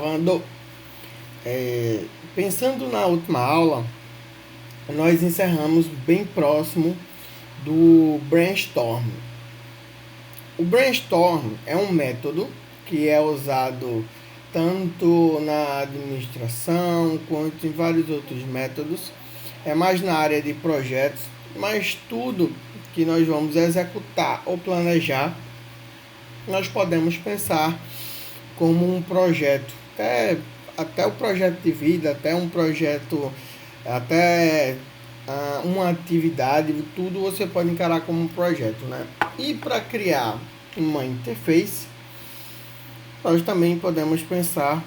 Quando, pensando na última aula, nós encerramos bem próximo do brainstorm. O brainstorm é um método que é usado tanto na administração quanto em vários outros métodos. É mais na área de projetos, mas tudo que nós vamos executar ou planejar, nós podemos pensar como um projeto. Até o projeto de vida, até um projeto, até uma atividade, tudo você pode encarar como um projeto, né? E para criar uma interface, nós também podemos pensar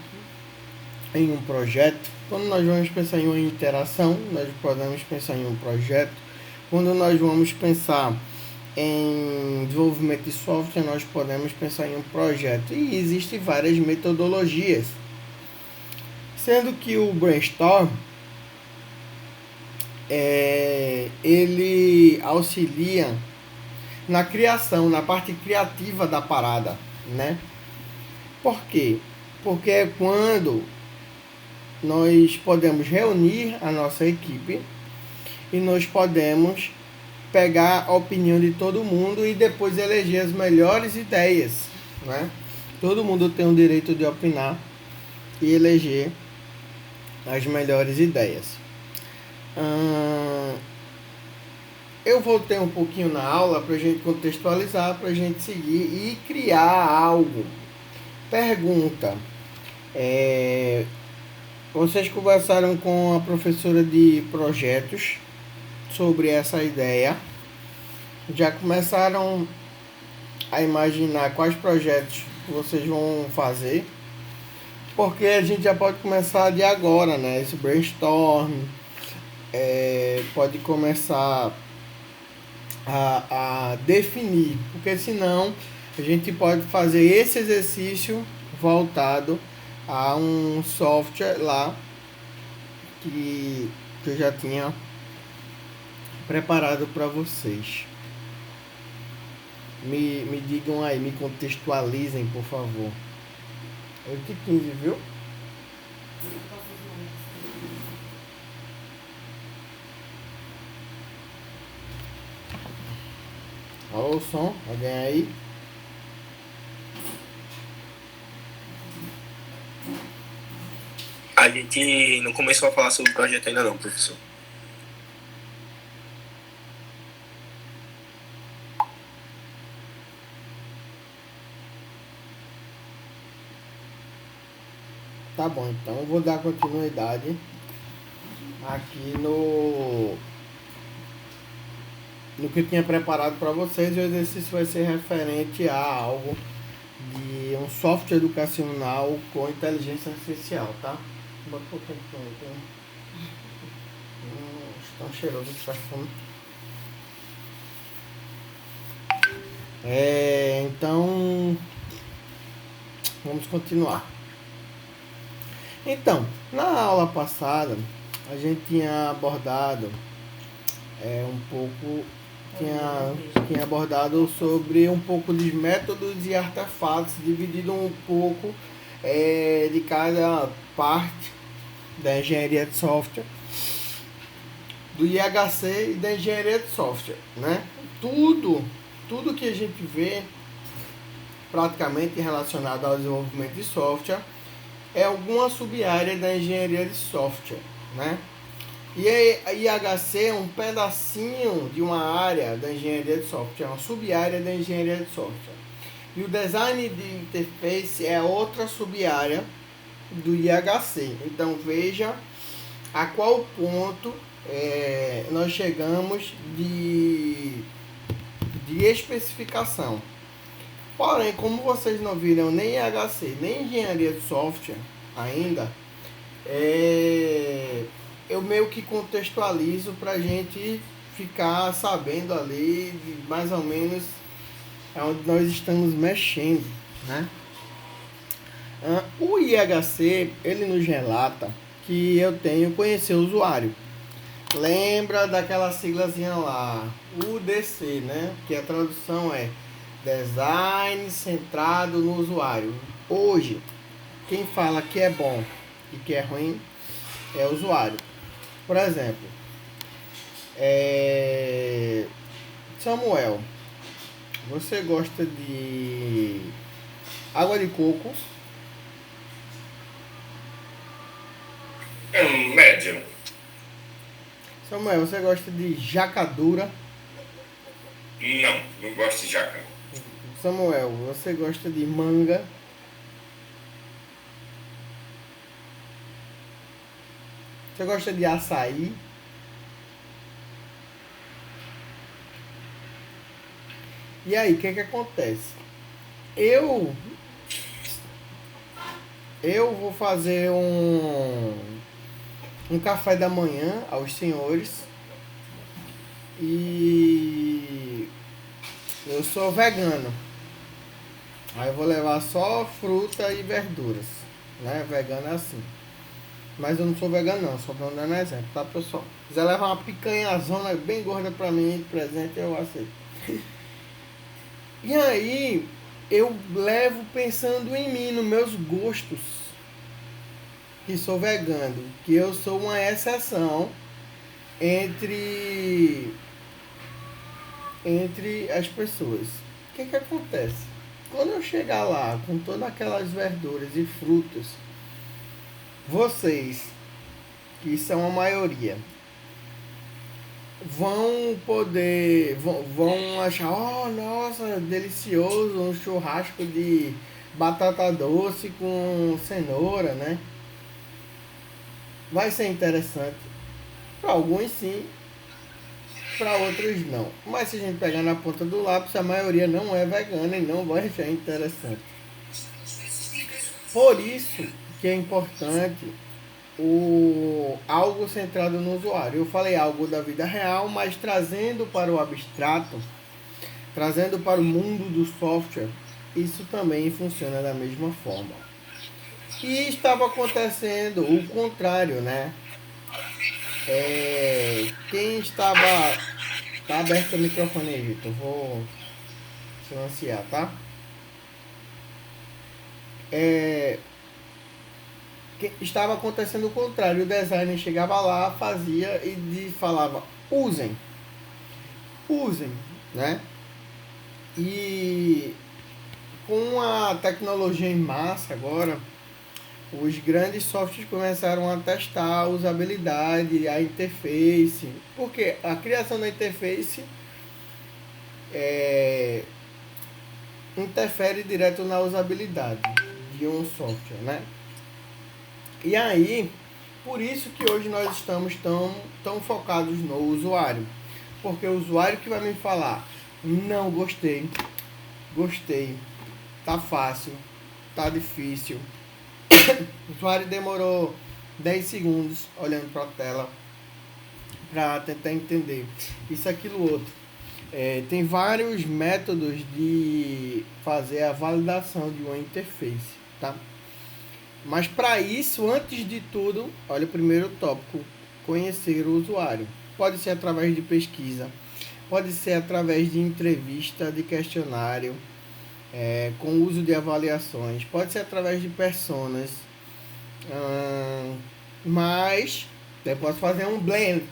em um projeto. Quando nós vamos pensar em uma interação, nós podemos pensar em um projeto. Quando nós vamos pensar em desenvolvimento de software, nós podemos pensar em um projeto. E existem várias metodologias, sendo que o brainstorm ele auxilia na criação, na parte criativa da parada, né? Por quê? Porque é quando nós podemos reunir a nossa equipe e nós podemos pegar a opinião de todo mundo e depois eleger as melhores ideias, né? Todo mundo tem o direito de opinar e eleger as melhores ideias. Eu voltei um pouquinho na aula para a gente contextualizar, para a gente seguir e criar algo. Pergunta: vocês conversaram com a professora de projetos sobre essa ideia? Já começaram a imaginar quais projetos vocês vão fazer? Porque a gente já pode começar de agora, né? Esse brainstorm pode começar a definir, porque senão a gente pode fazer esse exercício voltado a um software lá que eu já tinha preparado para vocês. Me digam aí, me contextualizem, por favor. 8h15, viu? Alô, som? Alguém aí? A gente não começou a falar sobre o projeto ainda não, professor. Tá bom, então eu vou dar continuidade aqui no que eu tinha preparado para vocês. O exercício vai ser referente a algo de um software educacional com inteligência artificial, tá? Bota um pouquinho aqui. Tão cheiroso esse perfume. Então, vamos continuar. Então, na aula passada, a gente tinha abordado um pouco, tinha abordado sobre um pouco de métodos e artefatos, dividido um pouco de cada parte da engenharia de software, do IHC e da engenharia de software, né? Tudo que a gente vê praticamente relacionado ao desenvolvimento de software é alguma sub-área da engenharia de software, né? E a IHC é um pedacinho de uma área da engenharia de software, uma sub-área da engenharia de software. E o design de interface é outra sub-área do IHC. Então veja a qual ponto nós chegamos de especificação. Porém, como vocês não viram nem IHC, nem engenharia de software ainda, eu meio que contextualizo para a gente ficar sabendo ali de mais ou menos onde nós estamos mexendo, né? O IHC, ele nos relata que eu tenho que conhecer o usuário. Lembra daquela siglazinha lá, UDC, né? Que a tradução é Design Centrado no Usuário. Hoje, quem fala que é bom e que é ruim é o usuário. Por exemplo, Samuel, você gosta de água de coco? É um médio. Samuel, você gosta de jacadura? Não, não gosto de jaca. Samuel, você gosta de manga? Você gosta de açaí? E aí, o que acontece? Eu eu vou fazer um café da manhã aos senhores e eu sou vegano. Aí eu vou levar só fruta e verduras, né? Vegano é assim. Mas eu não sou vegano não, só pra dando exemplo, tá pessoal? Se quiser levar uma picanhazona bem gorda pra mim de presente, eu aceito. E aí eu levo pensando em mim, nos meus gostos, que sou vegano, que eu sou uma exceção entre as pessoas. O que acontece? Quando eu chegar lá com todas aquelas verduras e frutas, vocês, que são a maioria, vão achar, oh, nossa, delicioso, um churrasco de batata doce com cenoura, né? Vai ser interessante. Para alguns sim, para outros não. Mas se a gente pegar na ponta do lápis, a maioria não é vegana e não vai achar interessante. Por isso que é importante algo centrado no usuário. Eu falei algo da vida real, mas trazendo para o abstrato, trazendo para o mundo do software, isso também funciona da mesma forma. E estava acontecendo o contrário, né? Quem estava... Tá aberto o microfone aí, Vitor. Vou silenciar, tá? Estava acontecendo o contrário. O designer chegava lá, fazia e falava: usem, usem, né? E com a tecnologia em massa agora, os grandes softwares começaram a testar a usabilidade, a interface, porque a criação da interface interfere direto na usabilidade de um software, né? E aí, por isso que hoje nós estamos tão focados no usuário. Porque o usuário que vai me falar, não gostei, gostei, tá fácil, tá difícil. O usuário demorou 10 segundos olhando para a tela para tentar entender isso, aquilo, outro. Tem vários métodos de fazer a validação de uma interface, tá? Mas para isso, antes de tudo, olha o primeiro tópico: conhecer o usuário. Pode ser através de pesquisa, pode ser através de entrevista, de questionário, com uso de avaliações, pode ser através de personas, mas eu posso fazer um blend.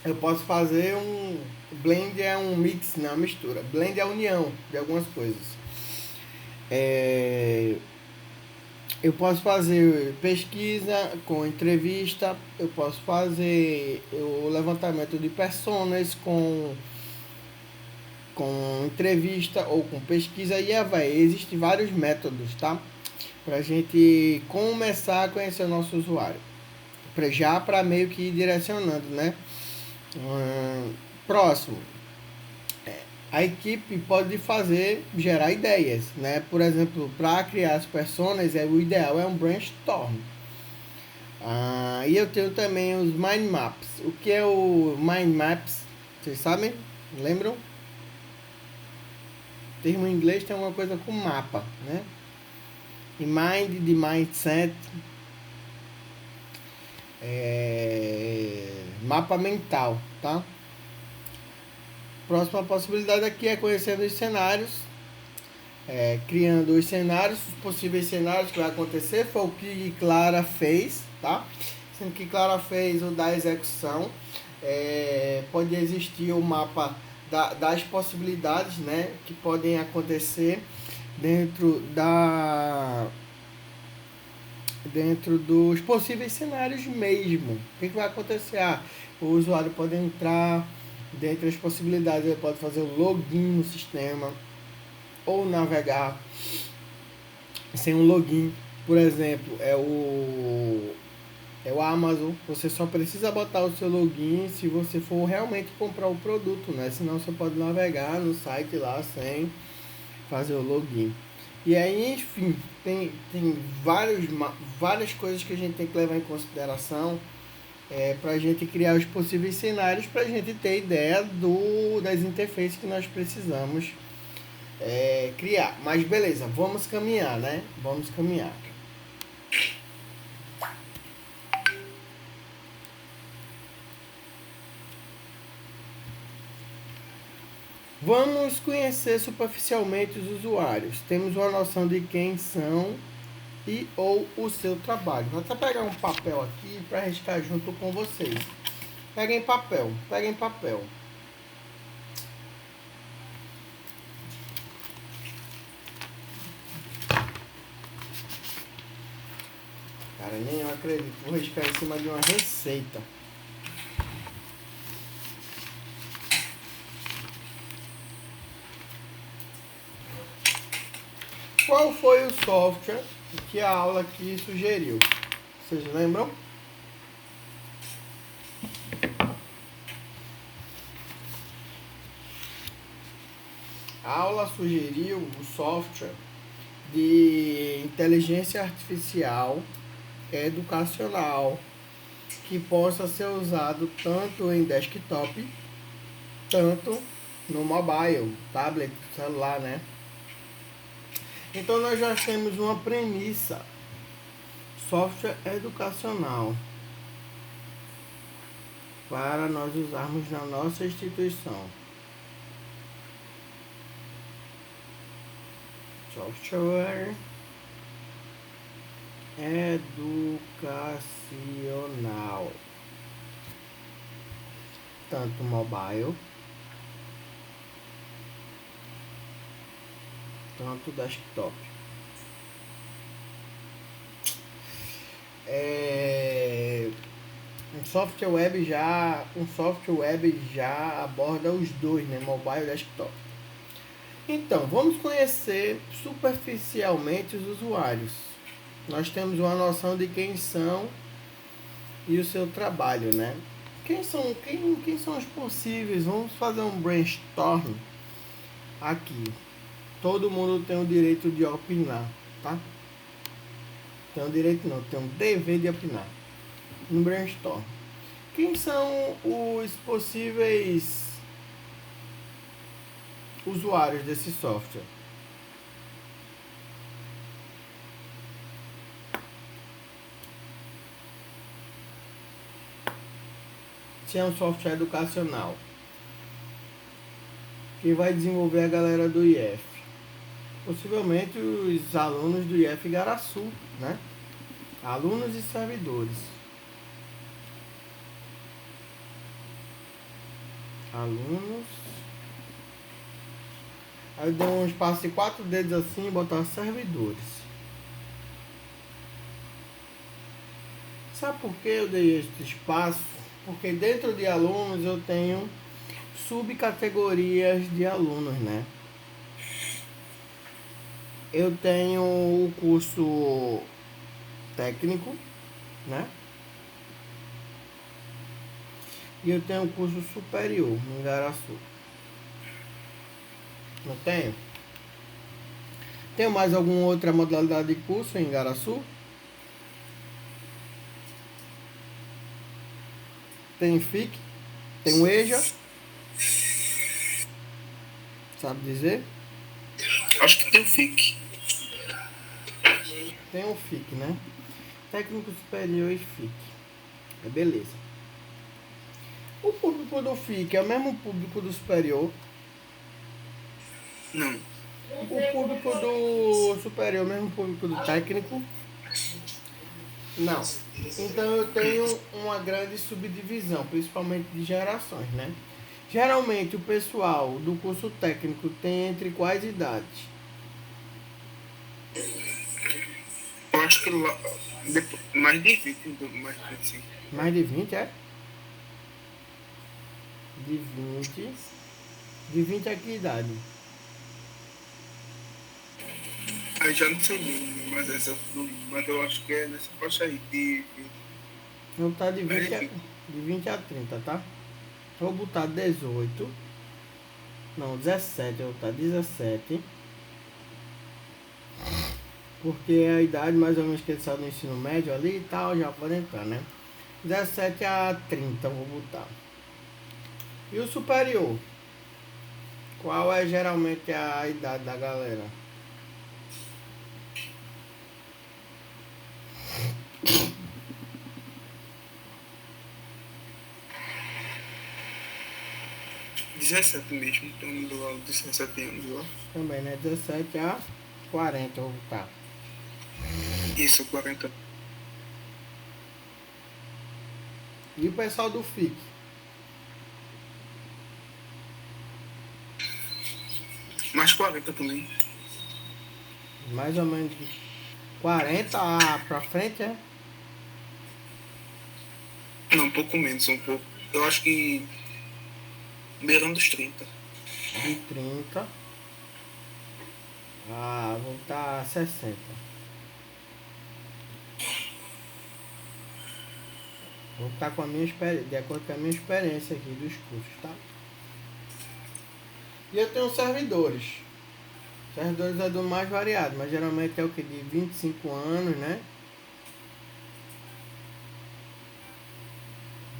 Eu posso fazer um blend, é um mix, não, mistura. Blend é a união de algumas coisas. Eu posso fazer pesquisa com entrevista, eu posso fazer o levantamento de personas com entrevista ou com pesquisa, e existem vários métodos, tá? Pra gente começar a conhecer o nosso usuário. Já para meio que ir direcionando, né? Próximo. A equipe pode gerar ideias, né? Por exemplo, para criar as personas, o ideal é um brainstorm. E eu tenho também os mind maps. O que é o mind maps? Vocês sabem? Lembram? O termo em inglês tem uma coisa com mapa, né? E mind de mindset, mapa mental, tá? Próxima possibilidade aqui é conhecendo os cenários, criando os cenários, os possíveis cenários que vai acontecer. Foi o que Clara fez, tá? Sendo que Clara fez o da execução. Pode existir o mapa das possibilidades, né, que podem acontecer dentro dos possíveis cenários mesmo. O que vai acontecer? O usuário pode entrar dentro das possibilidades, ele pode fazer o login no sistema ou navegar sem um login. Por exemplo, é o Amazon. Você só precisa botar o seu login se você for realmente comprar o produto, né? Senão você pode navegar no site lá sem fazer o login. E aí, enfim, tem várias coisas que a gente tem que levar em consideração para a gente criar os possíveis cenários, para a gente ter ideia das interfaces que nós precisamos criar. Mas beleza, vamos caminhar, né? Vamos caminhar. Vamos conhecer superficialmente os usuários. Temos uma noção de quem são e ou o seu trabalho. Vou até pegar um papel aqui para riscar junto com vocês. Peguem papel, peguem papel. Cara, nem eu acredito. Vou riscar em cima de uma receita. Qual foi o software que a aula aqui sugeriu? Vocês lembram? A aula sugeriu o software de inteligência artificial educacional que possa ser usado tanto em desktop, tanto no mobile, tablet, celular, né? Então nós já temos uma premissa: software educacional para nós usarmos na nossa instituição. Software educacional, tanto mobile, tanto desktop. Um software web já aborda os dois, né? Mobile e desktop. Então, vamos conhecer superficialmente os usuários. Nós temos uma noção de quem são e o seu trabalho, né? Quem são os possíveis? Vamos fazer um brainstorm aqui. Todo mundo tem o direito de opinar, tá? Tem o direito não, tem o dever de opinar. Um brainstorm. Quem são os possíveis usuários desse software? Se é um software educacional, quem vai desenvolver é a galera do IF. Possivelmente os alunos do IF Igaraçu, né? Alunos e servidores. Alunos. Aí eu dou um espaço de 4 dedos assim e botar servidores. Sabe por que eu dei este espaço? Porque dentro de alunos eu tenho subcategorias de alunos, né? Eu tenho o curso técnico, né? E eu tenho o curso superior em Igaraçu. Não tenho? Tenho mais alguma outra modalidade de curso em Igaraçu? Tem FIC? Tem o EJA? Sabe dizer? Acho que tem o FIC. Tem o FIC, né? Técnico superior e FIC. Beleza. O público do FIC é o mesmo público do superior? Não. O público do superior, mesmo o público do técnico, não. Então eu tenho uma grande subdivisão, principalmente de gerações, né? Geralmente o pessoal do curso técnico tem entre quais idades? Eu acho que lá, mais de 20, então, mais de 25. Mais de 20 é? De 20. De 20 a que idade? Aí já não sei bem, mas, mas eu acho que é nessa faixa aí, de 20. Eu vou botar de Mais 20 de a, 20. de 20 a 30, tá? Vou botar 18. Não, 17. Eu vou botar 17. Porque é a idade mais ou menos que eles saem do ensino médio ali e tal, já pode entrar, né? 17 a 30 eu vou botar. E o superior? Qual é geralmente a idade da galera? 17 mesmo, então do lado dos 17 anos lá. Também, né? 17 a 40 eu vou botar. Isso, 40. E o pessoal do FIC? Mais 40 também. Mais ou menos de 40 pra frente, é? Não, um pouco menos, um pouco. Eu acho que beirando dos 30. De 30 a vou botar 60. Vou botar com a minha de acordo com a minha experiência aqui dos cursos, tá? E eu tenho servidores. Servidores é do mais variado, mas geralmente é o que? De 25 anos, né?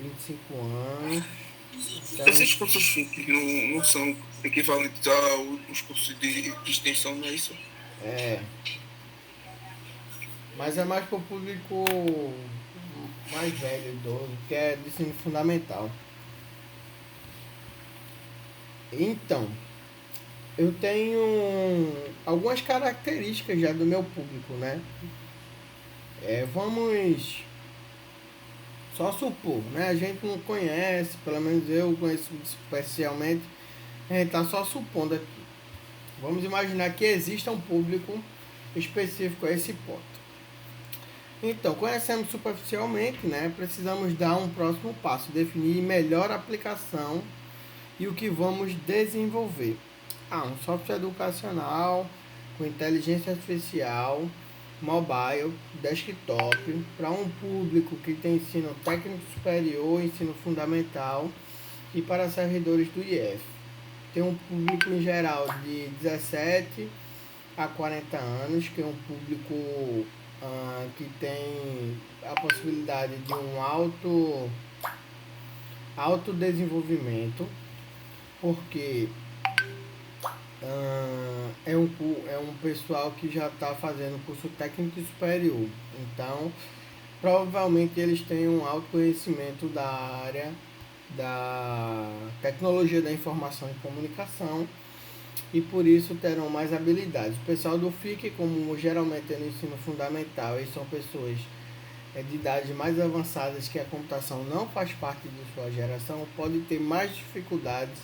25 anos. Então, Esses cursos FIC não são equivalentes aos cursos de extensão, não é isso? é. Mas é mais para o público mais velho, idoso, que é de ensino fundamental. Então, eu tenho algumas características já do meu público, né? Vamos só supor, né? A gente não conhece, pelo menos eu conheço especialmente, a gente tá só supondo aqui. Vamos imaginar que exista um público específico a esse ponto. Então, conhecendo superficialmente, né, precisamos dar um próximo passo, definir melhor a aplicação e o que vamos desenvolver. Um software educacional com inteligência artificial, mobile, desktop, para um público que tem ensino técnico superior, ensino fundamental e para servidores do IF. Tem um público em geral de 17 a 40 anos, que é um público que tem a possibilidade de um autodesenvolvimento, porque é um pessoal que já está fazendo curso técnico superior. Então, provavelmente eles têm um alto conhecimento da área da tecnologia da informação e comunicação e por isso terão mais habilidades. O pessoal do FIC, como geralmente é no ensino fundamental, e são pessoas de idades mais avançadas que a computação não faz parte de sua geração, pode ter mais dificuldades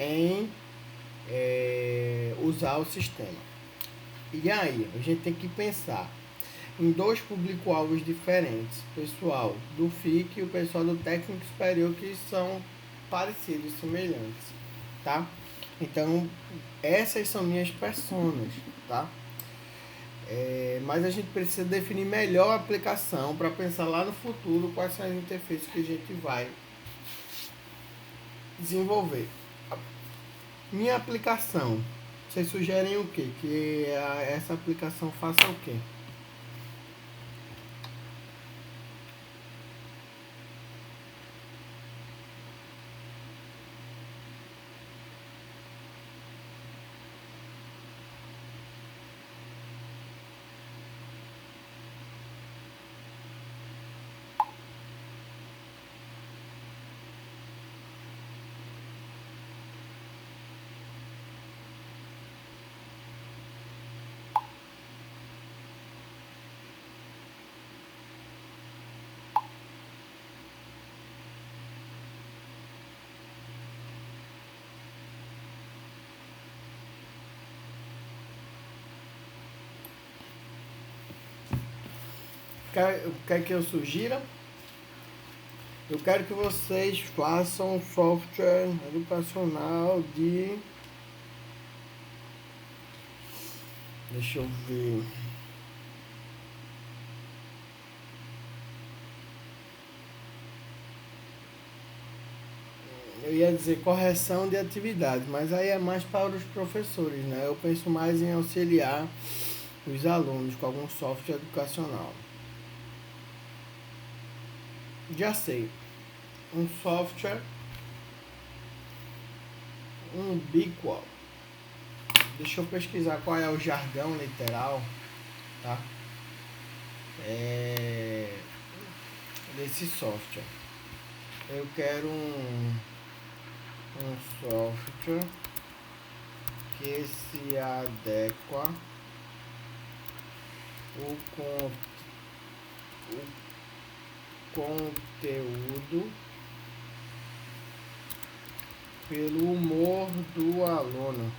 em usar o sistema. E aí, a gente tem que pensar em dois público-alvos diferentes, o pessoal do FIC e o pessoal do técnico superior, que são parecidos, semelhantes, tá? Então, essas são minhas personas, tá? Mas a gente precisa definir melhor a aplicação para pensar lá no futuro quais são as interfaces que a gente vai desenvolver. Minha aplicação, vocês sugerem o quê? Que essa aplicação faça o quê? Quer que eu sugira? Eu quero que vocês façam software educacional de... Deixa eu ver. Eu ia dizer correção de atividades, mas aí é mais para os professores, né? Eu penso mais em auxiliar os alunos com algum software educacional. Já sei. Um software Ubiqual. Deixa eu pesquisar qual é o jargão literal, tá? Desse software. Eu quero um software que se adequa o conteúdo pelo humor do aluno.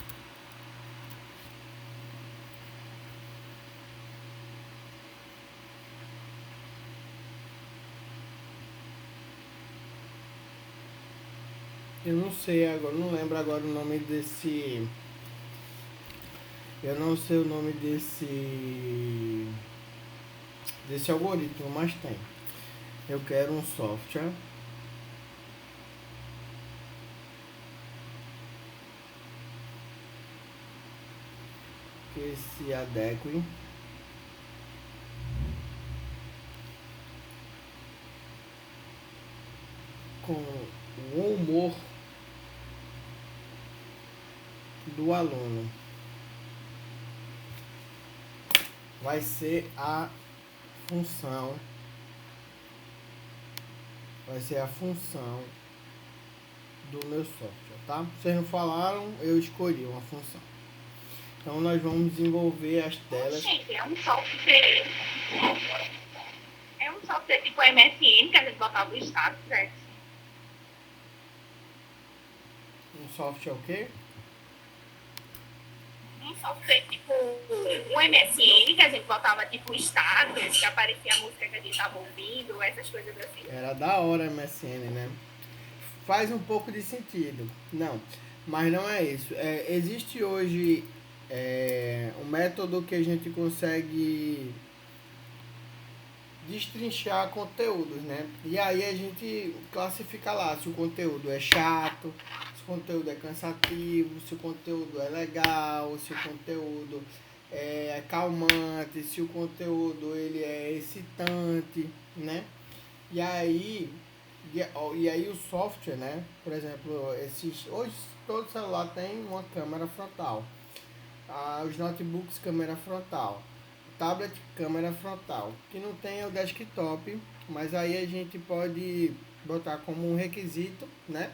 Eu não sei agora, não lembro agora o nome desse. Eu não sei o nome desse algoritmo, mas tem. Eu quero um software que se adeque com o humor do aluno. Vai ser a função. Vai ser a função do meu software, tá? Vocês não falaram, eu escolhi uma função. Então nós vamos desenvolver as telas. Gente, é um software. É um software tipo MSN que a gente botava o status, certo? Um software o quê? Um software tipo um MSN que a gente botava tipo o status, que aparecia a música que a gente estava ouvindo, essas coisas assim. Era da hora MSN, né? Faz um pouco de sentido. Não, mas não é isso. Existe hoje um método que a gente consegue destrinchar conteúdos, né? E aí a gente classifica lá se o conteúdo é chato, se o conteúdo é cansativo, se o conteúdo é legal, se o conteúdo é calmante, se o conteúdo ele é excitante, né? E aí, e aí o software, né? Por exemplo, hoje todo celular tem uma câmera frontal. Os notebooks câmera frontal. Tablet câmera frontal. Que não tem é o desktop, mas aí a gente pode botar como um requisito, né?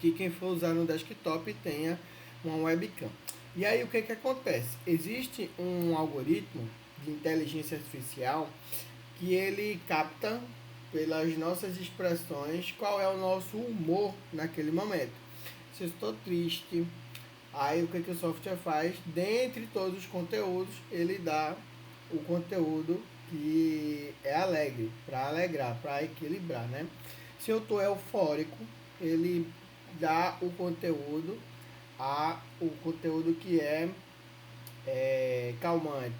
Que quem for usar no desktop tenha uma webcam. E aí o que acontece? Existe um algoritmo de inteligência artificial que ele capta pelas nossas expressões qual é o nosso humor naquele momento. Se eu estou triste, aí o que o software faz? Dentre todos os conteúdos, ele dá o conteúdo que é alegre, para alegrar, para equilibrar, né? Se eu estou eufórico, ele dá o conteúdo que é calmante.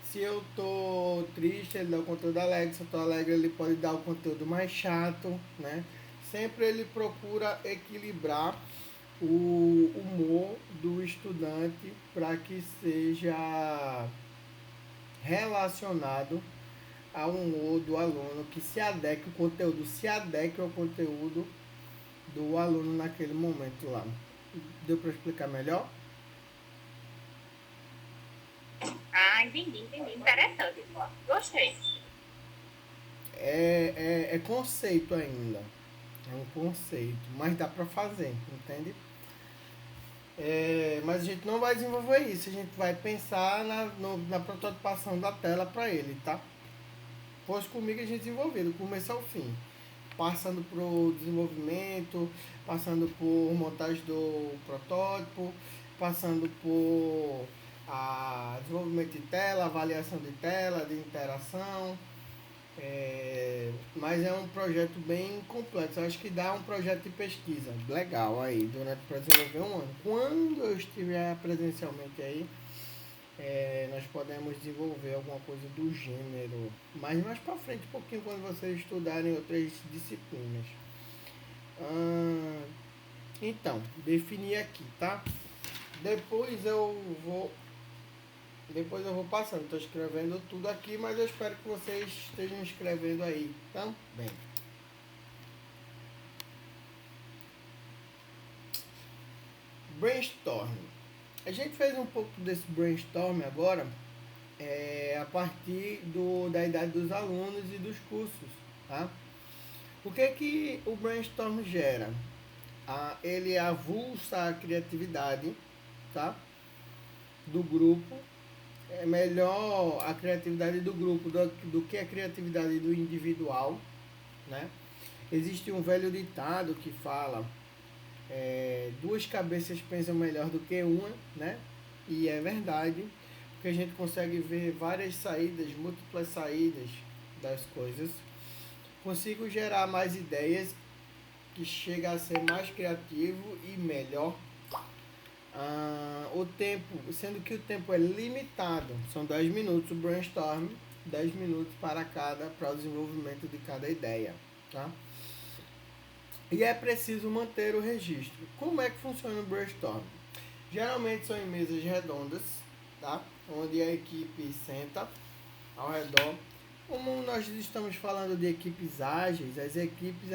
Se eu tô triste, ele dá o conteúdo alegre. Se eu tô alegre, ele pode dar o conteúdo mais chato, né? Sempre ele procura equilibrar o humor do estudante para que seja relacionado ao humor do aluno, que o conteúdo se adeque ao conteúdo do aluno naquele momento lá. Deu para explicar melhor? Ah, entendi. Interessante. Gostei. É conceito ainda. É um conceito, mas dá para fazer, entende? Mas a gente não vai desenvolver isso, a gente vai pensar na prototipação da tela para ele, tá? Pois comigo a gente desenvolveu do começo ao fim, passando pro desenvolvimento, passando por montagem do protótipo, passando por desenvolvimento de tela, avaliação de tela, de interação, Mas é um projeto bem complexo. Eu acho que dá um projeto de pesquisa legal aí, durante para desenvolver um ano. Quando eu estiver presencialmente aí, nós podemos desenvolver alguma coisa do gênero. Mas mais para frente, um pouquinho, quando vocês estudarem outras disciplinas. Então, definir aqui, tá? Depois eu vou Depois eu vou passando, estou escrevendo tudo aqui, mas eu espero que vocês estejam escrevendo aí também. Brainstorm. A gente fez um pouco desse brainstorm agora, a partir da idade dos alunos e dos cursos, tá? O que o brainstorm gera? Ele avulsa a criatividade, tá? Do grupo. É melhor a criatividade do grupo do que a criatividade do individual, né? Existe um velho ditado que fala: duas cabeças pensam melhor do que uma, né? E é verdade, porque a gente consegue ver várias saídas, múltiplas saídas das coisas. Consigo gerar mais ideias, que chega a ser mais criativo e melhor. O tempo, sendo que o tempo é limitado, são 10 minutos o brainstorm, 10 minutos para o desenvolvimento de cada ideia, tá? E é preciso manter o registro. Como é que funciona o brainstorm? Geralmente são em mesas redondas, tá? Onde a equipe senta ao redor. Como nós estamos falando de equipes ágeis, as equipes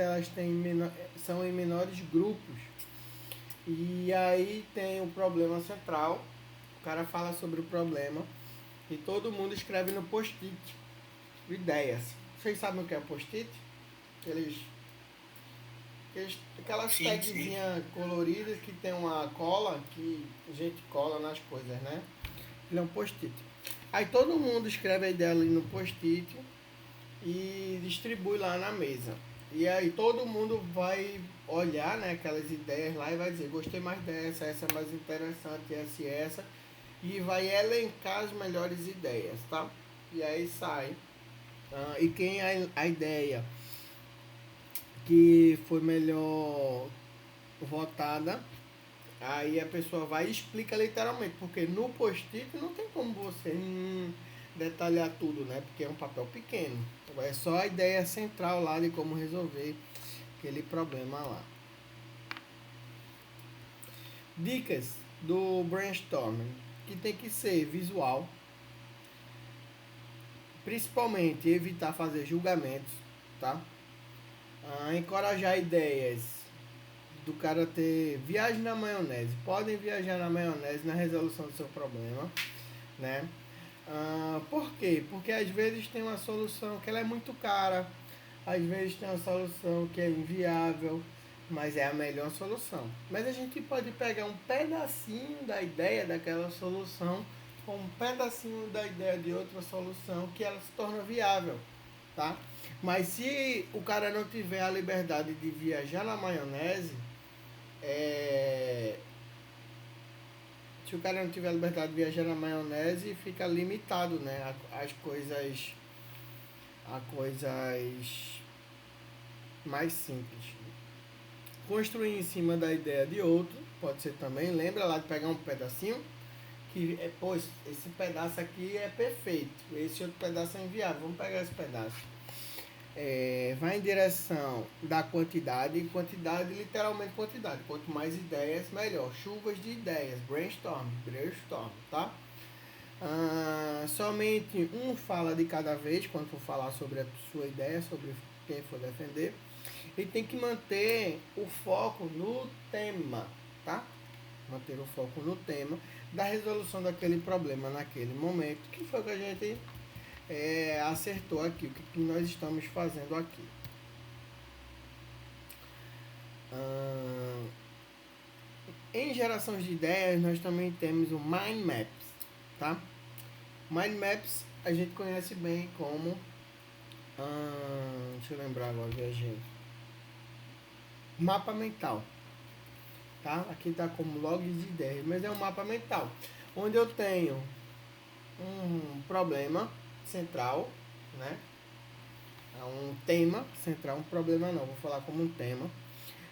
são em menores grupos. E aí tem o problema central, o cara fala sobre o problema e todo mundo escreve no post-it ideias. Vocês sabem o que é post-it? Aquelas tagzinhas coloridas que tem uma cola que a gente cola nas coisas, né? Ele é um post-it. Aí todo mundo escreve a ideia ali no post-it e distribui lá na mesa. E aí todo mundo vai olhar, né, aquelas ideias lá e vai dizer: gostei mais dessa, essa é mais interessante, essa e essa. E vai elencar as melhores ideias, tá? E aí sai. E quem a ideia que foi melhor votada, aí a pessoa vai e explica literalmente. Porque no post-it não tem como você detalhar tudo, né? Porque é um papel pequeno. É só a ideia central lá de como resolver aquele problema lá. Dicas do brainstorming, que tem que ser visual, principalmente evitar fazer julgamentos, tá? Encorajar ideias do cara ter viagem na maionese. Podem viajar na maionese na resolução do seu problema, né? Por quê? Porque às vezes tem uma solução que ela é muito cara, às vezes tem uma solução que é inviável, mas é a melhor solução. Mas a gente pode pegar um pedacinho da ideia daquela solução com um pedacinho da ideia de outra solução que ela se torna viável, tá? Mas se o cara não tiver a liberdade de viajar na maionese, se o cara não tiver a liberdade de viajar na maionese, fica limitado, né, a coisas mais simples. Construir em cima da ideia de outro, pode ser também. Lembra lá de pegar um pedacinho que esse pedaço aqui é perfeito, esse outro pedaço é inviável, vamos pegar esse pedaço. Vai em direção da quantidade, literalmente quantidade. Quanto mais ideias, melhor. Chuvas de ideias, brainstorm, tá? Somente um fala de cada vez quando for falar sobre a sua ideia, sobre quem for defender. E tem que manter o foco no tema, tá? Manter o foco no tema da resolução daquele problema naquele momento, que foi o que a gente acertou aqui, o que nós estamos fazendo aqui. Em geração de ideias, nós também temos o Mind Maps, tá? Mind Maps a gente conhece bem como... deixa eu lembrar agora, viajei. Mapa mental, tá? Aqui está como logs de ideias, mas é um mapa mental, onde eu tenho um problema central, né? um tema central, um problema não, vou falar como um tema.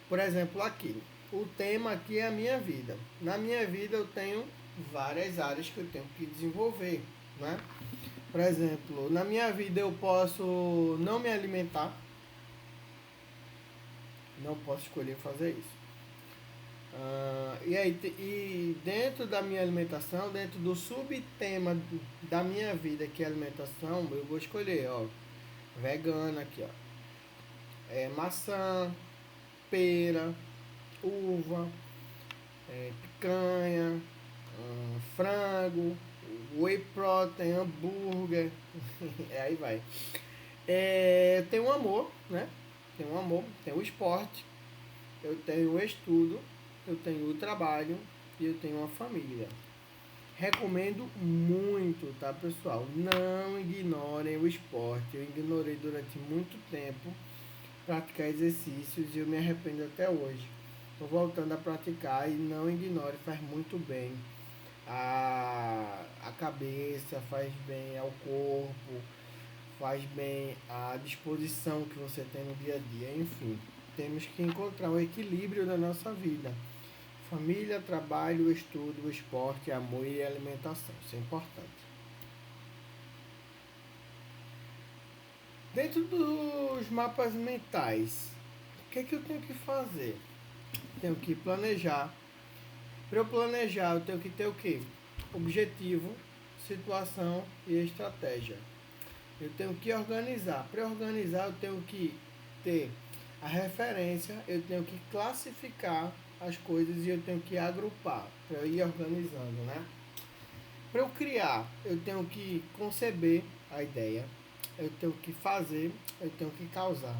Por exemplo, aqui, o tema aqui é a minha vida. Na minha vida eu tenho várias áreas que eu tenho que desenvolver, né? Por exemplo, na minha vida eu posso não me alimentar, não posso escolher fazer isso. E dentro da minha alimentação, dentro do subtema da minha vida que é alimentação, eu vou escolher, ó, vegana aqui, ó, maçã, pera, uva, picanha, frango, whey protein, hambúrguer, aí vai. Eu tenho um amor, né? Tenho um amor, tenho o esporte, eu tenho o estudo, eu tenho o trabalho e eu tenho uma família. Recomendo muito, tá, pessoal? Não ignorem o esporte. Eu ignorei durante muito tempo praticar exercícios e eu me arrependo até hoje. Estou voltando a praticar e não ignore, faz muito bem a cabeça, faz bem ao corpo, faz bem à disposição que você tem no dia a dia. Enfim, temos que encontrar o equilíbrio da nossa vida. Família, trabalho, estudo, esporte, amor e alimentação. Isso é importante. Dentro dos mapas mentais, o que é que eu tenho que fazer? Tenho que planejar. Para eu planejar, eu tenho que ter o quê? Objetivo, situação e estratégia. Eu tenho que organizar. Para organizar, eu tenho que ter a referência, eu tenho que classificar as coisas e eu tenho que agrupar para eu ir organizando, né? Para eu criar, eu tenho que conceber a ideia, eu tenho que fazer, eu tenho que causar.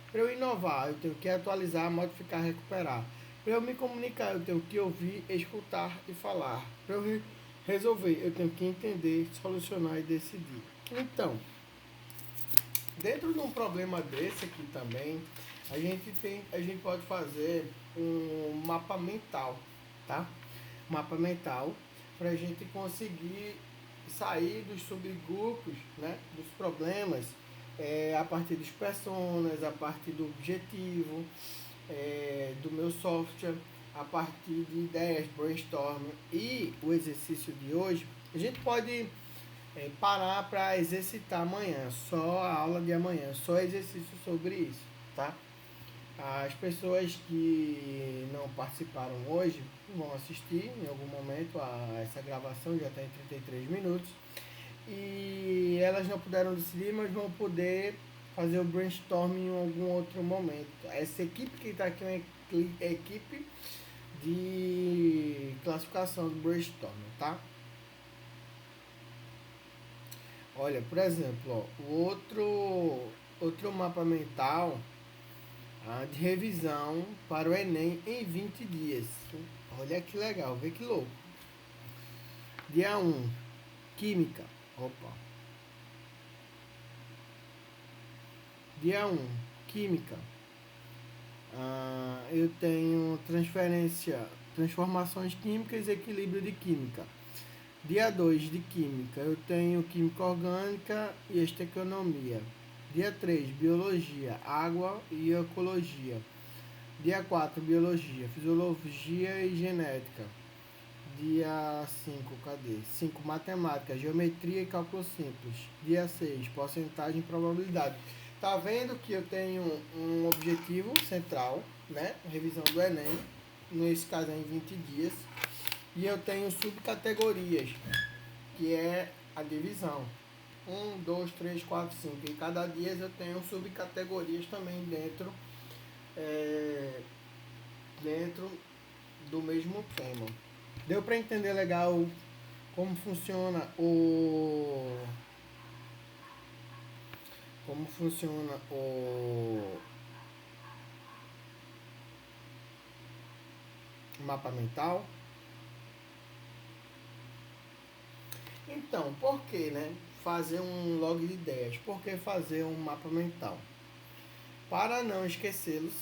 Para eu inovar, eu tenho que atualizar, modificar, recuperar. Para eu me comunicar, eu tenho que ouvir, escutar e falar. Para eu resolver, eu tenho que entender, solucionar e decidir. Então, dentro de um problema desse aqui também, a gente pode fazer um mapa mental, tá? Mapa mental para a gente conseguir sair dos subgrupos, né? Dos problemas, a partir dos personas, a partir do objetivo, do meu software, a partir de ideias, brainstorm e o exercício de hoje, a gente pode parar para exercitar amanhã, só a aula de amanhã, só exercício sobre isso, tá? As pessoas que não participaram hoje vão assistir em algum momento a essa gravação, já está em 33 minutos, e elas não puderam decidir, mas vão poder fazer o brainstorming em algum outro momento. Essa equipe que está aqui é uma equipe de classificação do brainstorming, tá? Olha, por exemplo, ó, o outro mapa mental de revisão para o Enem em 20 dias. Olha que legal, vê que louco. Dia 1, Química. Opa. Dia 1, Química. Eu tenho transformações químicas e equilíbrio de química. Dia 2 de Química, eu tenho Química Orgânica e Estequionomia. Dia 3, Biologia, Água e Ecologia. Dia 4, Biologia, Fisiologia e Genética. Dia 5, cadê? 5, Matemática, Geometria e Cálculo Simples. Dia 6, Porcentagem e Probabilidade. Tá vendo que eu tenho um objetivo central, né? Revisão do Enem, nesse caso é em 20 dias. E eu tenho subcategorias, que é a divisão. 1, 2, 3, 4, 5. E cada dia eu tenho subcategorias também dentro do mesmo tema. Deu para entender legal como funciona o mapa mental? Então, por que, né, fazer um log de ideias? Por que fazer um mapa mental? Para não esquecê-los,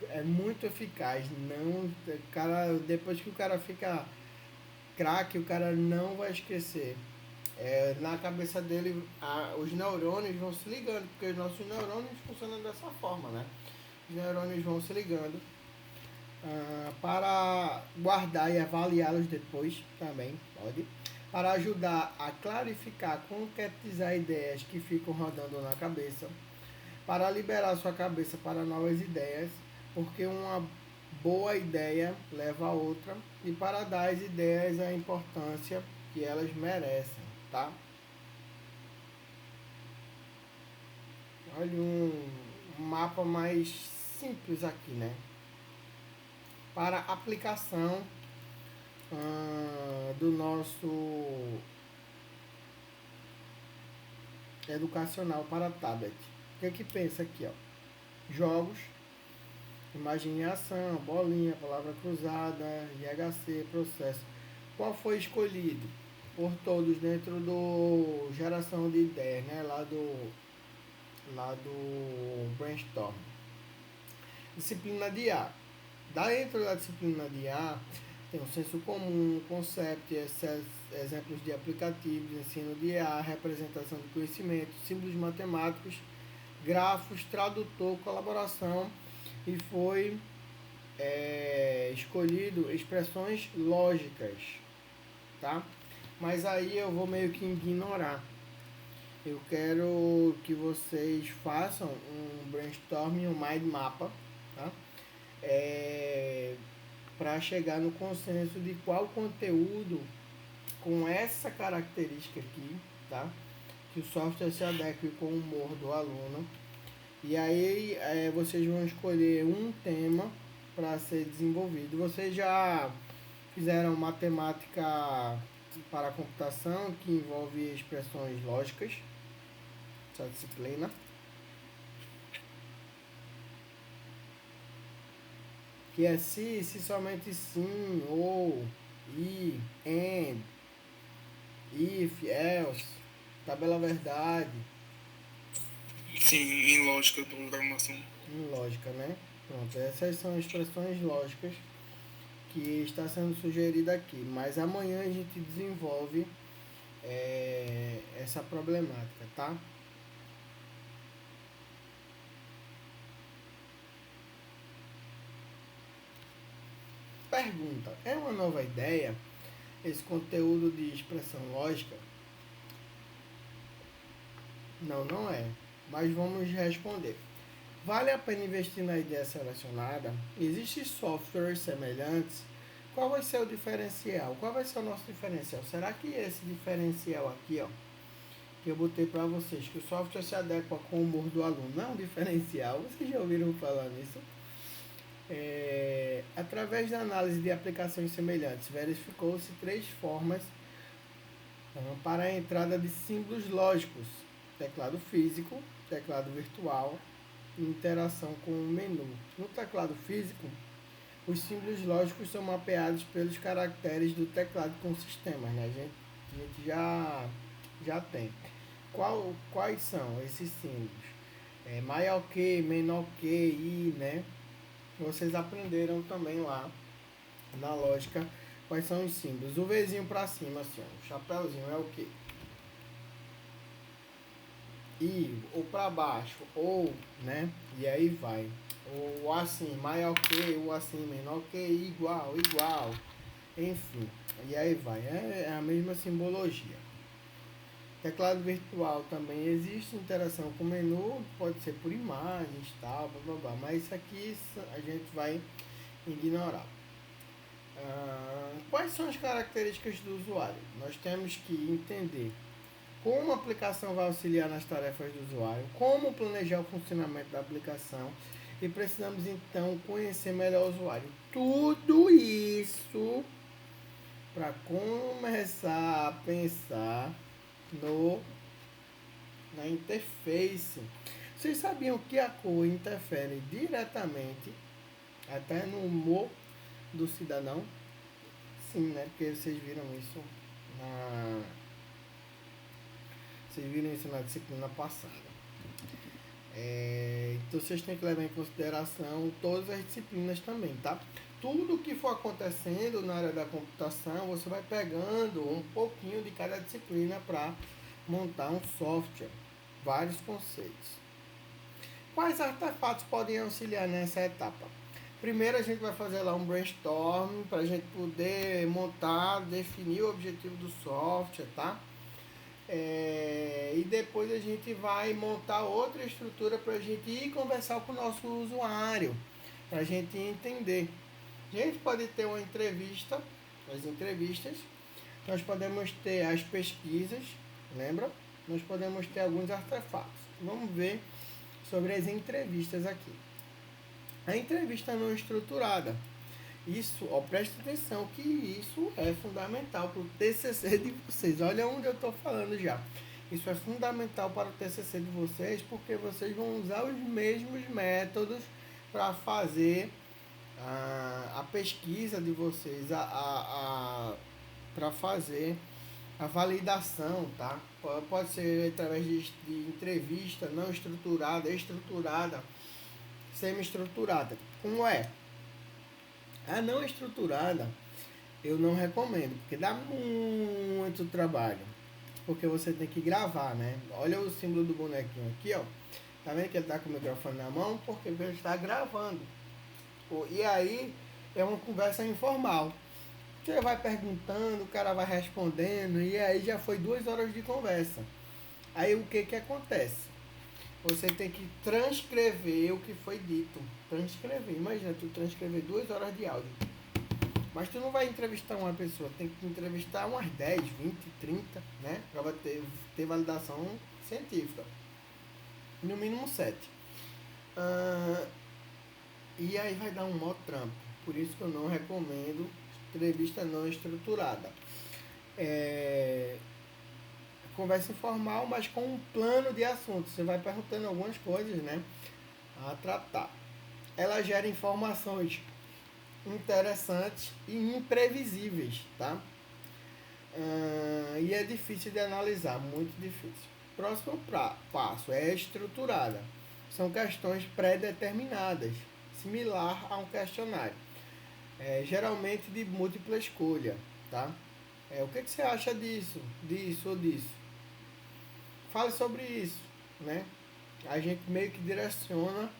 é muito eficaz. Não, cara, depois que o cara fica craque, o cara não vai esquecer. Na cabeça dele, os neurônios vão se ligando, porque os nossos neurônios funcionam dessa forma, né? Os neurônios vão se ligando para guardar e avaliá-los depois também, pode. Para ajudar a clarificar, concretizar ideias que ficam rodando na cabeça. Para liberar sua cabeça para novas ideias, porque uma boa ideia leva a outra. E para dar às ideias a importância que elas merecem, tá? Olha um mapa mais simples aqui, né? Para aplicação do nosso educacional para tablet. O que é que pensa aqui, ó? Jogos, imagem em ação, bolinha, palavra cruzada, IHC, processo. Qual foi escolhido por todos dentro do geração de ideias, né? Lá do brainstorm. Disciplina de A. Dentro da disciplina de A, tem o senso comum, conceito, exemplos de aplicativos, ensino de A, representação de conhecimento, símbolos matemáticos, grafos, tradutor, colaboração, e foi escolhido expressões lógicas, tá? Mas aí eu vou meio que ignorar. Eu quero que vocês façam um brainstorming, um mind mapa, tá? Para chegar no consenso de qual conteúdo com essa característica aqui, tá? Que o software se adeque com o humor do aluno. E aí vocês vão escolher um tema para ser desenvolvido. Vocês já fizeram matemática para a computação, que envolve expressões lógicas, essa disciplina. Que é se somente sim, ou, e, and, if, else, tabela verdade. Sim, em lógica de programação. Em lógica, né? Pronto, essas são expressões lógicas que está sendo sugerida aqui. Mas amanhã a gente desenvolve essa problemática, tá? Pergunta: é uma nova ideia esse conteúdo de expressão lógica? Não, não é. Mas vamos responder. Vale a pena investir na ideia selecionada? Existem softwares semelhantes? Qual vai ser o diferencial? Qual vai ser o nosso diferencial? Será que esse diferencial aqui, ó, que eu botei para vocês, que o software se adequa com o humor do aluno, não é um diferencial? Vocês já ouviram falar nisso? Através da análise de aplicações semelhantes, verificou-se 3 formas para a entrada de símbolos lógicos: teclado físico, teclado virtual e interação com o menu. No teclado físico, os símbolos lógicos são mapeados pelos caracteres do teclado com sistemas, né? A gente já tem. Quais são esses símbolos? Maior que, menor que, i, né? Vocês aprenderam também lá na lógica quais são os símbolos. O Vzinho para cima, assim, ó, o chapéuzinho é o quê? I, ou para baixo, ou, né? E aí vai. O assim, maior que, o assim, menor que, igual, enfim. E aí vai. É a mesma simbologia. Teclado virtual também existe interação com o menu, pode ser por imagens, tal, blá, blá, blá, mas isso aqui a gente vai ignorar. Quais são as características do usuário? Nós temos que entender como a aplicação vai auxiliar nas tarefas do usuário, como planejar o funcionamento da aplicação, e precisamos então conhecer melhor o usuário. Tudo isso para começar a pensar na interface. Vocês sabiam que a cor interfere diretamente até no humor do cidadão? Sim, né? Porque vocês viram isso na disciplina passada. Então vocês têm que levar em consideração todas as disciplinas também, tá? tudo que for acontecendo na área da computação, você vai pegando um pouquinho de cada disciplina para montar um software, vários conceitos. Quais artefatos podem auxiliar nessa etapa? Primeiro a gente vai fazer lá um brainstorm para a gente poder montar, definir o objetivo do software, tá? E depois a gente vai montar outra estrutura para a gente ir conversar com o nosso usuário, para a gente entender. A gente pode ter uma entrevista, as entrevistas, nós podemos ter as pesquisas, lembra? Nós podemos ter alguns artefatos. Vamos ver sobre as entrevistas aqui. A entrevista não estruturada. Isso, ó, presta atenção que isso é fundamental para o TCC de vocês. Olha onde eu estou falando já. Isso é fundamental para o TCC de vocês porque vocês vão usar os mesmos métodos para fazer a pesquisa de vocês, para fazer a validação, tá? Pode ser através de entrevista não estruturada, estruturada, semi-estruturada. Como é? A não estruturada eu não recomendo, porque dá muito trabalho. Porque você tem que gravar, né? Olha o símbolo do bonequinho aqui, ó. Tá vendo que ele tá com o microfone na mão? Porque ele está gravando. E aí é uma conversa informal. Você vai perguntando, o cara vai respondendo, e aí já foi 2 horas de conversa. Aí o que acontece? Você tem que transcrever o que foi dito. Transcrever. Imagina, tu transcrever 2 horas de áudio. Mas tu não vai entrevistar uma pessoa, tem que entrevistar umas 10, 20, 30, né? Pra ter validação científica. No mínimo 7. E aí vai dar um maior trampo. Por isso que eu não recomendo entrevista não estruturada. Conversa informal, mas com um plano de assunto. Você vai perguntando algumas coisas, né? A tratar. Ela gera informações interessantes e imprevisíveis, tá? E é difícil de analisar, muito difícil. Próximo passo é estruturada. São questões pré-determinadas, similar a um questionário. Geralmente de múltipla escolha, tá? O que você acha disso ou disso? Fale sobre isso, né? A gente meio que direciona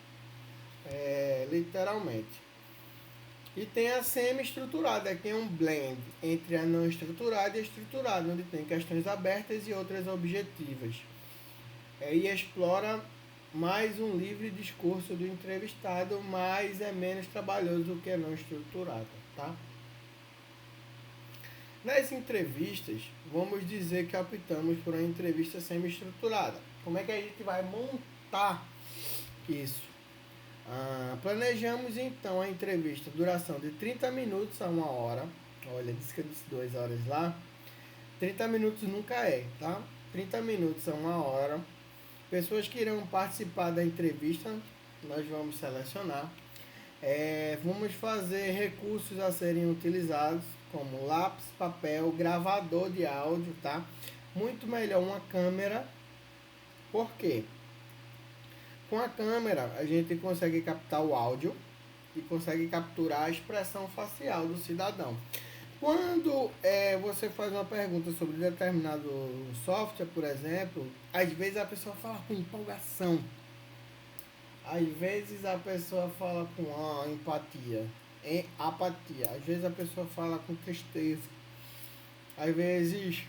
literalmente. E tem a semi-estruturada, que é um blend entre a não estruturada e a estruturada, onde tem questões abertas e outras objetivas. E explora mais um livre discurso do entrevistado, mas é menos trabalhoso do que a não estruturada, tá? Nas entrevistas, vamos dizer que optamos por uma entrevista semi-estruturada. Como é que a gente vai montar isso? Planejamos então a entrevista, duração de 30 minutos a 1 hora. Olha, disse que eu disse 2 horas lá. 30 minutos nunca é, tá? 30 minutos a 1 hora. Pessoas que irão participar da entrevista, nós vamos selecionar. Vamos fazer recursos a serem utilizados, como lápis, papel, gravador de áudio, tá? Muito melhor uma câmera. Por quê? Com a câmera, a gente consegue captar o áudio e consegue capturar a expressão facial do cidadão. Quando você faz uma pergunta sobre determinado software, por exemplo, às vezes a pessoa fala com empolgação. Às vezes a pessoa fala com empatia, apatia. Às vezes a pessoa fala com tristeza. Às vezes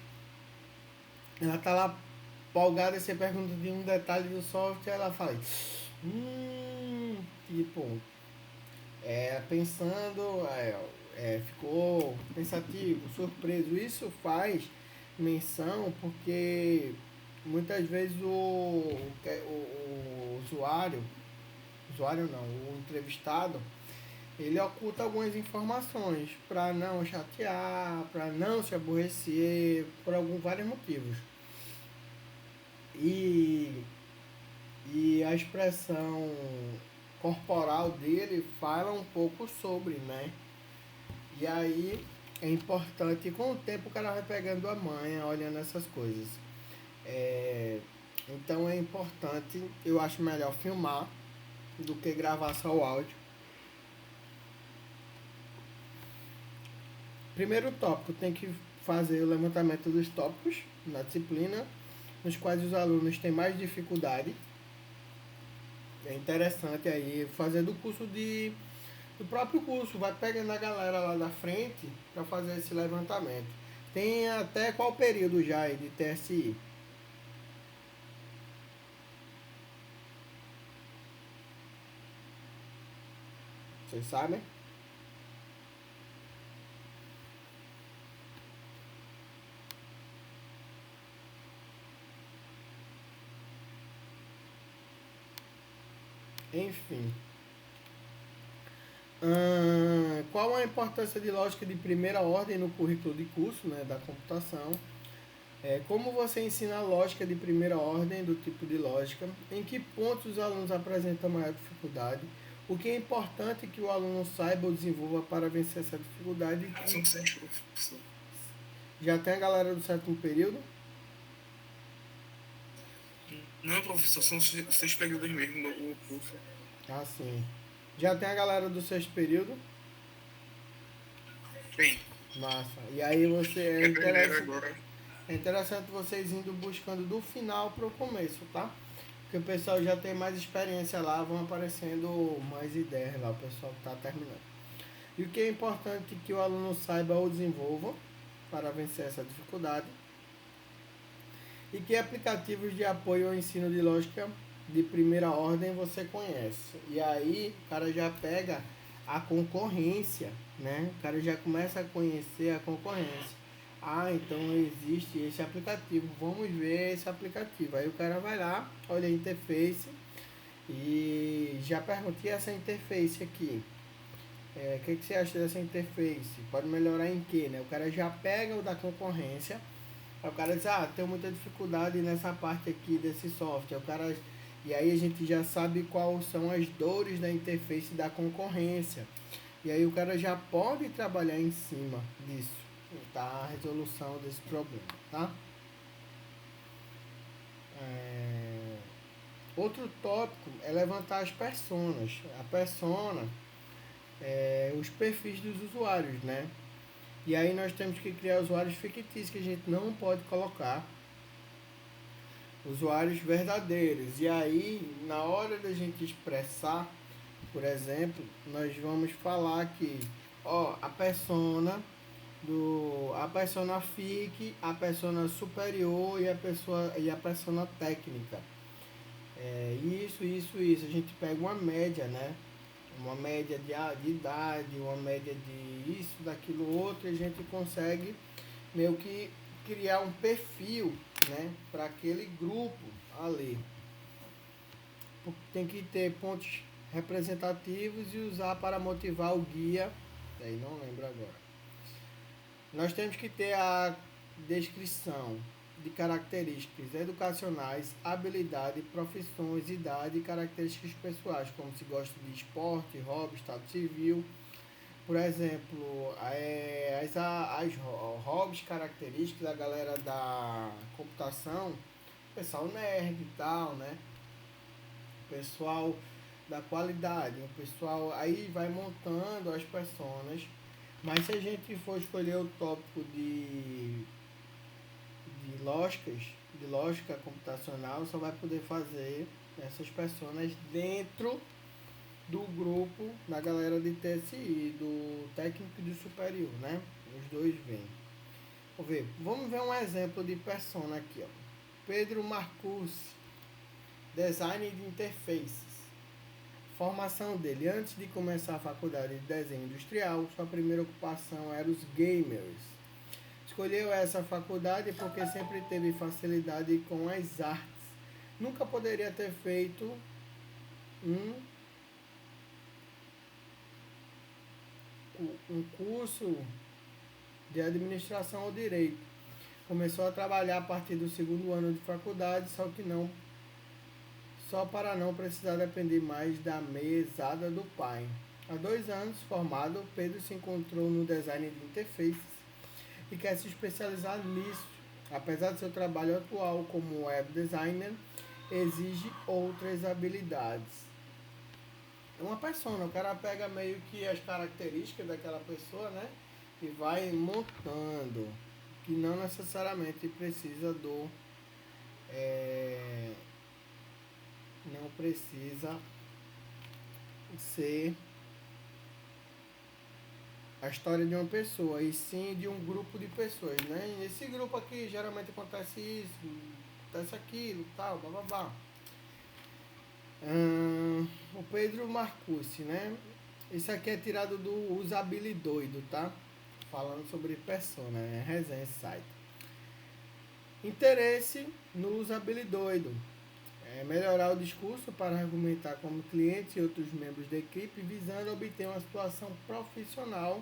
ela tá lá empolgada e você pergunta de um detalhe do software, ela fala, tipo, pensando, ficou pensativo, surpreso. Isso faz menção porque muitas vezes o o entrevistado, ele oculta algumas informações para não chatear, para não se aborrecer, por vários motivos. E a expressão corporal dele fala um pouco sobre, né? E aí é importante, com o tempo o cara vai pegando a manha, olhando essas coisas. Então é importante, eu acho melhor filmar do que gravar só o áudio. Primeiro tópico, tem que fazer o levantamento dos tópicos na disciplina, nos quais os alunos têm mais dificuldade. É interessante aí fazer do próprio curso, vai pegando a galera lá da frente para fazer esse levantamento. Tem até qual período já aí de TSI? Vocês sabem? Enfim. Qual a importância de lógica de primeira ordem no currículo de curso, né, da computação? Como você ensina a lógica de primeira ordem do tipo de lógica? Em que pontos os alunos apresentam maior dificuldade? O que é importante que o aluno saiba ou desenvolva para vencer essa dificuldade? São seis, professor. Já tem a galera do sétimo período? Não, professor, são seis períodos mesmo o curso. Ah, sim. Já tem a galera do sexto período? Bem, Massa. E aí você é primeiro agora. é interessante vocês indo buscando do final para o começo, tá? Porque o pessoal já tem mais experiência lá, vão aparecendo mais ideias lá, o pessoal que está terminando. E o que é importante que o aluno saiba ou desenvolva para vencer essa dificuldade. E que aplicativos de apoio ao ensino de lógica de primeira ordem você conhece. E aí o cara já pega a concorrência, né? O cara já começa a conhecer a concorrência. Ah, então existe esse aplicativo, vamos ver esse aplicativo. Aí o cara vai lá, olha a interface e já perguntei essa interface aqui. Que você acha dessa interface? Pode melhorar em quê, né? O cara já pega o da concorrência. Aí o cara diz, tenho muita dificuldade nessa parte aqui desse software. E aí a gente já sabe quais são as dores da interface da concorrência. E aí o cara já pode trabalhar em cima disso, tá? A resolução desse problema, tá? Outro tópico é levantar as personas. A persona é os perfis dos usuários, né? E aí nós temos que criar usuários fictícios que a gente não pode colocar usuários verdadeiros. E aí, na hora da gente expressar, por exemplo, nós vamos falar que, a persona fic, a persona superior e a persona técnica. Isso. A gente pega uma média, né? Uma média de idade, uma média de isso, daquilo outro, e a gente consegue meio que criar um perfil, né, para aquele grupo ali. Tem que ter pontos representativos e usar para motivar o guia. Aí não lembro agora. Nós temos que ter a descrição de características educacionais, habilidade, profissões, idade e características pessoais, como se gosta de esporte, hobby, estado civil. Por exemplo, as hobbies características da galera da computação, pessoal nerd e tal, né? Pessoal da qualidade, o pessoal aí vai montando as personas. Mas se a gente for escolher o tópico de lógica computacional, só vai poder fazer essas personas dentro do grupo da galera de TSI, do técnico e do superior, né? Os dois vêm. Vamos ver um exemplo de persona aqui, ó. Pedro Marcus, design de interfaces. Formação dele: antes de começar a faculdade de desenho industrial, sua primeira ocupação era os gamers. Escolheu essa faculdade porque sempre teve facilidade com as artes. Nunca poderia ter feito um curso de administração ou direito. Começou a trabalhar a partir do segundo ano de faculdade, só para não precisar depender mais da mesada do pai. Há 2 anos formado, Pedro se encontrou no design de interfaces e quer se especializar nisso. Apesar de seu trabalho atual como web designer, exige outras habilidades. É uma persona, o cara pega meio que as características daquela pessoa, né? e vai montando, que não necessariamente precisa não precisa ser a história de uma pessoa, e sim de um grupo de pessoas, né? E esse grupo aqui geralmente acontece isso, acontece aquilo, tal, bababá. O Pedro Marcucci, né? Esse aqui é tirado do Usabilidoido, tá? Falando sobre persona, né? Resenha esse site. Interesse no Usabilidoido. É melhorar o discurso para argumentar como clientes e outros membros da equipe, visando obter uma situação profissional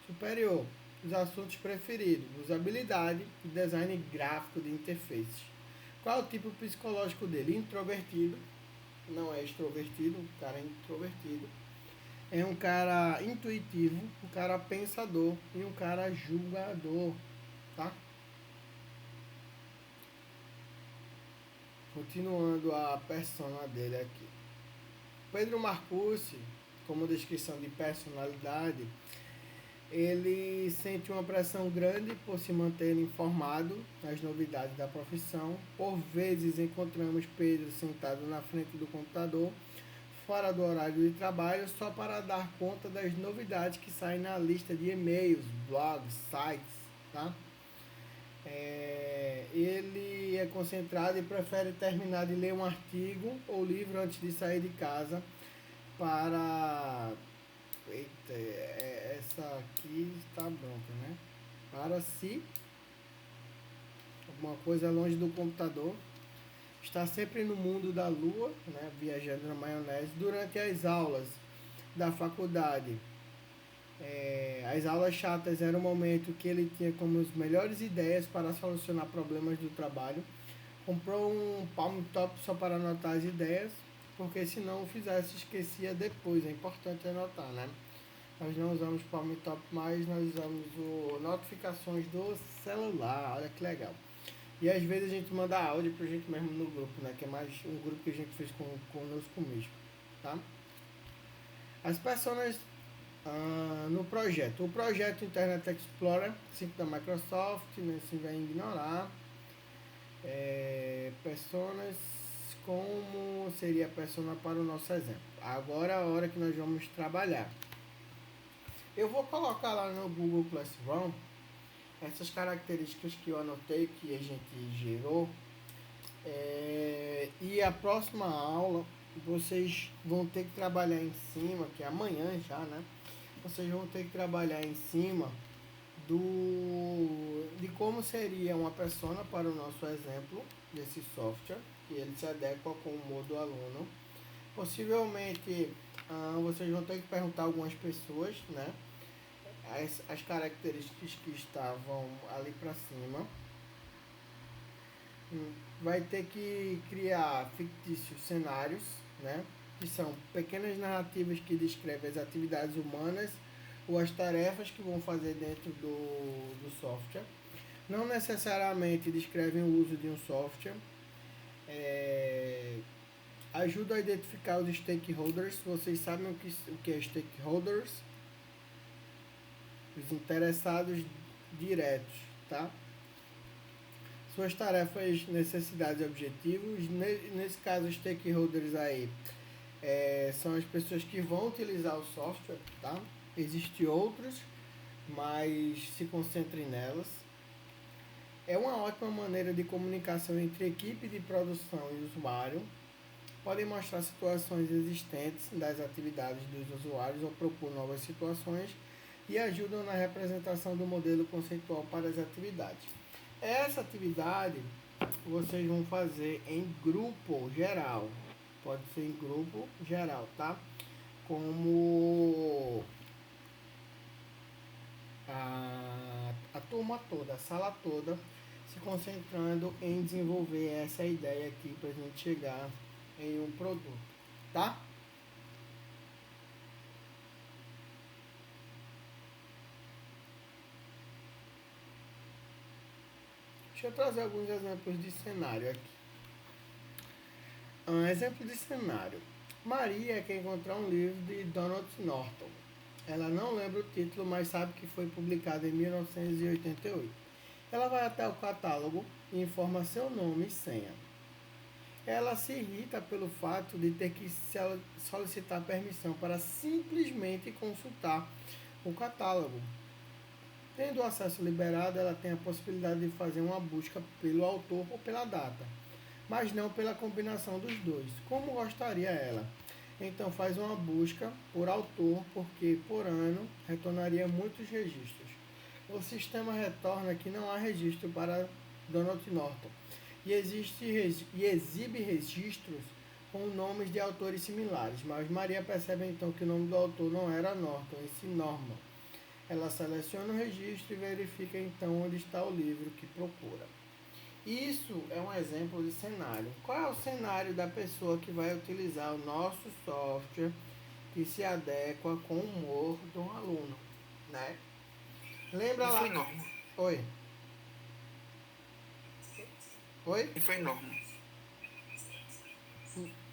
superior. Os assuntos preferidos: usabilidade e design gráfico de interfaces. Qual é o tipo psicológico dele? Introvertido, não é extrovertido, o cara é introvertido. É um cara intuitivo, um cara pensador e um cara julgador, tá? Continuando a persona dele aqui. Pedro Marcucci, como descrição de personalidade, ele sente uma pressão grande por se manter informado das novidades da profissão. Por vezes encontramos Pedro sentado na frente do computador, fora do horário de trabalho, só para dar conta das novidades que saem na lista de e-mails, blogs, sites, tá? Ele é concentrado e prefere terminar de ler um artigo ou livro antes de sair de casa para... Eita, essa aqui está bronca, né? Para se alguma coisa longe do computador. Está sempre no mundo da lua, né? Viajando na maionese. Durante as aulas da faculdade, as aulas chatas eram o momento que ele tinha como as melhores ideias para solucionar problemas do trabalho. Comprou um Palm Top só para anotar as ideias, porque se não o fizesse, esquecia depois. É importante anotar, né? Nós não usamos Palm Top mais, nós usamos notificações do celular. Olha que legal. E às vezes a gente manda áudio pra gente mesmo no grupo, né? Que é mais um grupo que a gente fez conosco mesmo, tá? As personas no projeto. O projeto Internet Explorer 5 da Microsoft, né? Assim vai ignorar. Personas, como seria a persona para o nosso exemplo. Agora é a hora que nós vamos trabalhar. Eu vou colocar lá no Google Classroom essas características que eu anotei, que a gente gerou. E a próxima aula vocês vão ter que trabalhar em cima, que é amanhã já, né? Vocês vão ter que trabalhar em cima de como seria uma persona para o nosso exemplo desse software, que ele se adequa com o humor do aluno. Possivelmente vocês vão ter que perguntar a algumas pessoas, né? As características que estavam ali para cima. Vai ter que criar fictícios cenários, né? Que são pequenas narrativas que descrevem as atividades humanas ou as tarefas que vão fazer dentro do software. Não necessariamente descrevem o uso de um software. Ajuda a identificar os stakeholders. Vocês sabem o que é stakeholders? Os interessados diretos, tá? Suas tarefas, necessidades e objetivos. Nesse caso, os stakeholders aí são as pessoas que vão utilizar o software, tá? Existem outros, mas se concentrem nelas. É uma ótima maneira de comunicação entre equipe de produção e usuário. Podem mostrar situações existentes das atividades dos usuários ou propor novas situações e ajudam na representação do modelo conceitual para as atividades. Essa atividade vocês vão fazer em grupo geral. Pode ser em grupo geral, tá? Como a turma toda, a sala toda, se concentrando em desenvolver essa ideia aqui para a gente chegar em um produto, tá? Deixa eu trazer alguns exemplos de cenário aqui. Exemplo de cenário. Maria quer encontrar um livro de Donald Norton. Ela não lembra o título, mas sabe que foi publicada em 1988. Ela vai até o catálogo e informa seu nome e senha. Ela se irrita pelo fato de ter que solicitar permissão para simplesmente consultar o catálogo. Tendo o acesso liberado, ela tem a possibilidade de fazer uma busca pelo autor ou pela data, mas não pela combinação dos dois, como gostaria ela. Então faz uma busca por autor, porque por ano retornaria muitos registros. O sistema retorna que não há registro para Donald Norton e exibe registros com nomes de autores similares, mas Maria percebe então que o nome do autor não era Norton, e sim Norman. Ela seleciona o registro e verifica então onde está o livro que procura. Isso é um exemplo de cenário. Qual é o cenário da pessoa que vai utilizar o nosso software que se adequa com o humor do aluno, né? Lembra E lá? foi Norma. Oi? Oi? E foi Norma.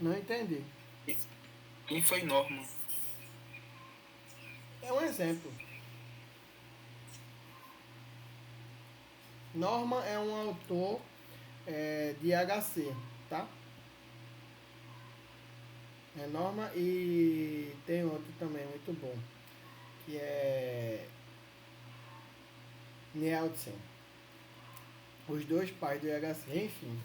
Não entendi. E foi Norma. É um exemplo. Norman é um autor de HC, tá? É Norma e tem outro também muito bom, que é Nielsen. Os dois pais do HC, enfim.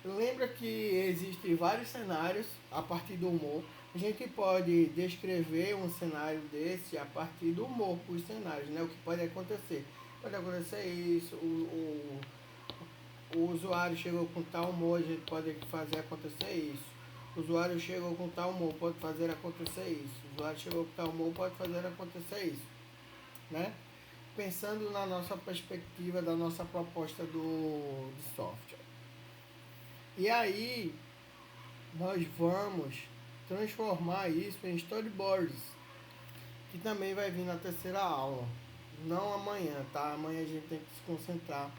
Lembra que existem vários cenários a partir do humor. A gente pode descrever um cenário desse a partir do humor, os cenários, né? O que pode acontecer. Pode acontecer isso, o usuário chegou com tal humor, a gente pode fazer acontecer isso. O usuário chegou com tal humor, pode fazer acontecer isso. O usuário chegou com tal humor, pode fazer acontecer isso, né? Pensando na nossa perspectiva, da nossa proposta de software. E aí, nós vamos transformar isso em storyboards, que também vai vir na terceira aula. Não amanhã, tá? Amanhã a gente tem que se concentrar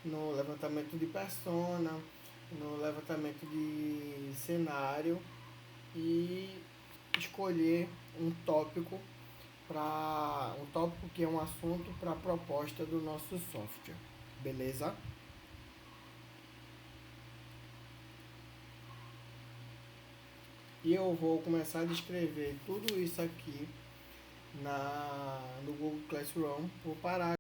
no levantamento de persona, no levantamento de cenário e escolher um tópico que é um assunto para a proposta do nosso software. Beleza? E eu vou começar a descrever tudo isso aqui no Google Classroom. Vou parar